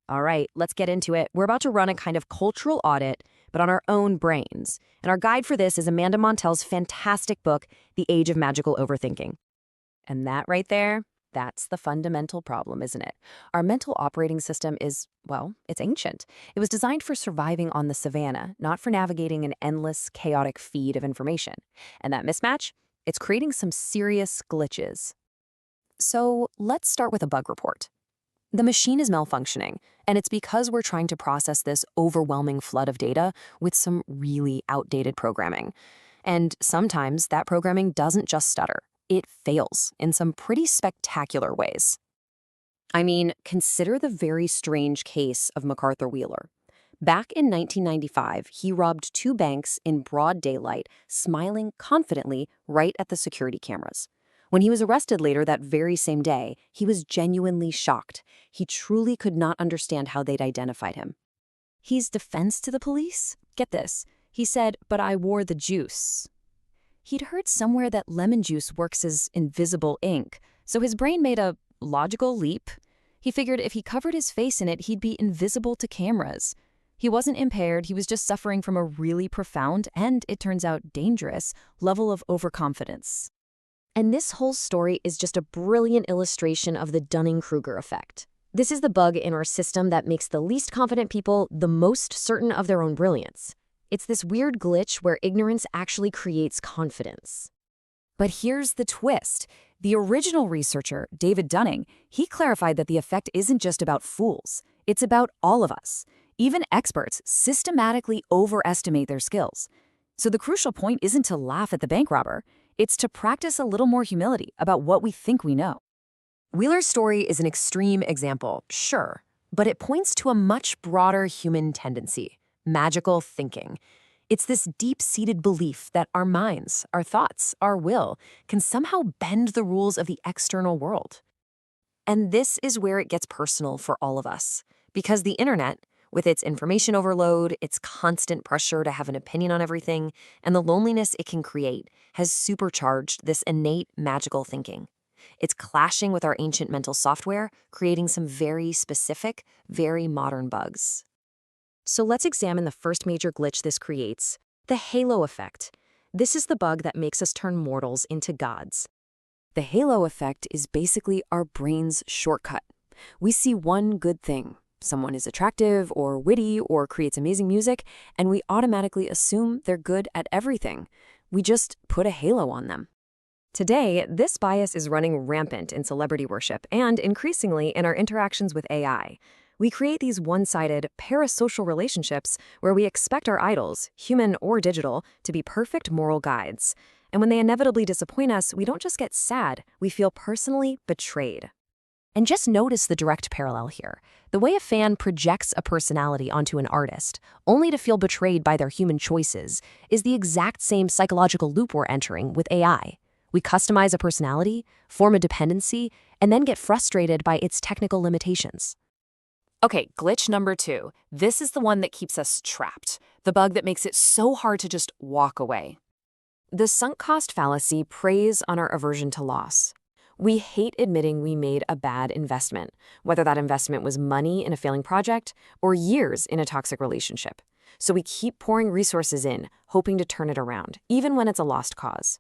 All right, let's get into it. We're about to run a kind of cultural audit, but on our own brains. And our guide for this is Amanda Montell's fantastic book, The Age of Magical Overthinking. And that right there, that's the fundamental problem, isn't it? Our mental operating system is, well, it's ancient. It was designed for surviving on the savannah, not for navigating an endless, chaotic feed of information. And that mismatch, it's creating some serious glitches. So let's start with a bug report. The machine is malfunctioning, and it's because we're trying to process this overwhelming flood of data with some really outdated programming. And sometimes that programming doesn't just stutter, it fails in some pretty spectacular ways. I mean, consider the very strange case of MacArthur Wheeler. Back in 1995, he robbed two banks in broad daylight, smiling confidently right at the security cameras. When he was arrested later that very same day, he was genuinely shocked. He truly could not understand how they'd identified him. His defense to the police? Get this. He said, "But I wore the juice." He'd heard somewhere that lemon juice works as invisible ink, so his brain made a logical leap. He figured if he covered his face in it, he'd be invisible to cameras. He wasn't impaired, he was just suffering from a really profound, and it turns out dangerous, level of overconfidence. And this whole story is just a brilliant illustration of the Dunning-Kruger effect. This is the bug in our system that makes the least confident people the most certain of their own brilliance. It's this weird glitch where ignorance actually creates confidence. But here's the twist. The original researcher, David Dunning, he clarified that the effect isn't just about fools. It's about all of us. Even experts systematically overestimate their skills. So the crucial point isn't to laugh at the bank robber. It's to practice a little more humility about what we think we know. Wheeler's story is an extreme example, sure, but it points to a much broader human tendency, magical thinking. It's this deep-seated belief that our minds, our thoughts, our will can somehow bend the rules of the external world. And this is where it gets personal for all of us, because the internet, with its information overload, its constant pressure to have an opinion on everything, and the loneliness it can create, has supercharged this innate magical thinking. It's clashing with our ancient mental software, creating some very specific, very modern bugs. So let's examine the first major glitch this creates, the halo effect. This is the bug that makes us turn mortals into gods. The halo effect is basically our brain's shortcut. We see one good thing. Someone is attractive or witty or creates amazing music, and we automatically assume they're good at everything. We just put a halo on them. Today, this bias is running rampant in celebrity worship and increasingly in our interactions with AI. We create these one-sided, parasocial relationships where we expect our idols, human or digital, to be perfect moral guides. And when they inevitably disappoint us, we don't just get sad, we feel personally betrayed. And just notice the direct parallel here. The way a fan projects a personality onto an artist, only to feel betrayed by their human choices, is the exact same psychological loop we're entering with AI. We customize a personality, form a dependency, and then get frustrated by its technical limitations. Okay, glitch number 2. This is the one that keeps us trapped, the bug that makes it so hard to just walk away. The sunk cost fallacy preys on our aversion to loss. We hate admitting we made a bad investment, whether that investment was money in a failing project or years in a toxic relationship. So we keep pouring resources in, hoping to turn it around, even when it's a lost cause.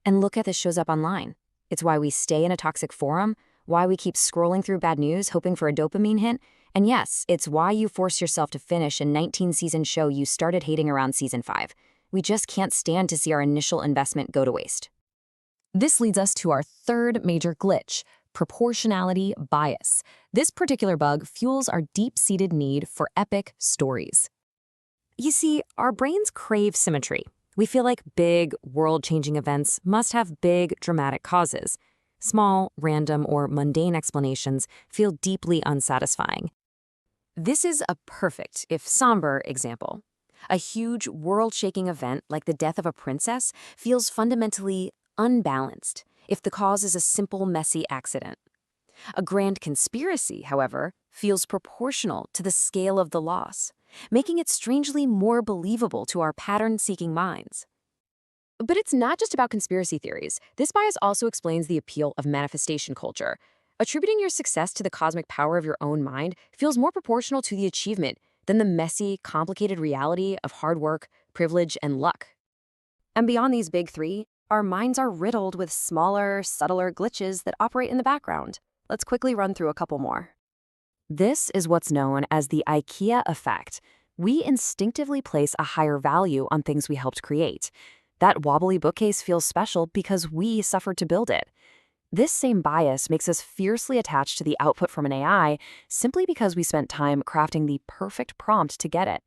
And look at this shows up online. It's why we stay in a toxic forum, why we keep scrolling through bad news hoping for a dopamine hit, and yes, it's why you force yourself to finish a 19-season show you started hating around season 5. We just can't stand to see our initial investment go to waste. This leads us to our third major glitch, proportionality bias. This particular bug fuels our deep-seated need for epic stories. You see, our brains crave symmetry. We feel like big, world-changing events must have big, dramatic causes. Small, random, or mundane explanations feel deeply unsatisfying. This is a perfect, if somber, example. A huge, world-shaking event like the death of a princess feels fundamentally unbalanced if the cause is a simple, messy accident. A grand conspiracy, however, feels proportional to the scale of the loss, making it strangely more believable to our pattern-seeking minds. But it's not just about conspiracy theories. This bias also explains the appeal of manifestation culture. Attributing your success to the cosmic power of your own mind feels more proportional to the achievement than the messy, complicated reality of hard work, privilege, and luck. And beyond these big three, our minds are riddled with smaller, subtler glitches that operate in the background. Let's quickly run through a couple more. This is what's known as the IKEA effect. We instinctively place a higher value on things we helped create. That wobbly bookcase feels special because we suffered to build it. This same bias makes us fiercely attached to the output from an AI simply because we spent time crafting the perfect prompt to get it.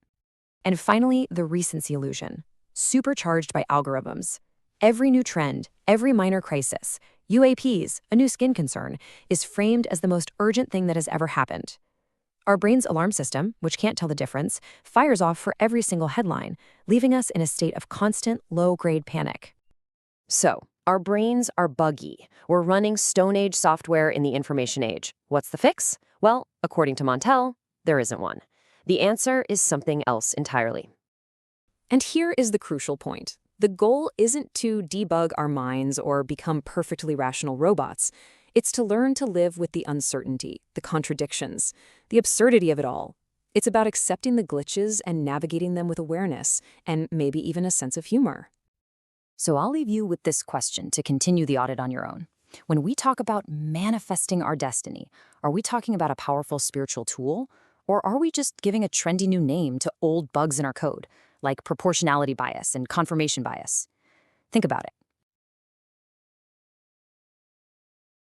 And finally, the recency illusion, supercharged by algorithms. Every new trend, every minor crisis, UAPs, a new skin concern, is framed as the most urgent thing that has ever happened. Our brain's alarm system, which can't tell the difference, fires off for every single headline, leaving us in a state of constant, low-grade panic. So, our brains are buggy. We're running Stone Age software in the information age. What's the fix? Well, according to Montell, there isn't one. The answer is something else entirely. And here is the crucial point. The goal isn't to debug our minds or become perfectly rational robots. It's to learn to live with the uncertainty, the contradictions, the absurdity of it all. It's about accepting the glitches and navigating them with awareness, and maybe even a sense of humor. So I'll leave you with this question to continue the audit on your own. When we talk about manifesting our destiny, are we talking about a powerful spiritual tool? Or are we just giving a trendy new name to old bugs in our code, like proportionality bias and confirmation bias? Think about it.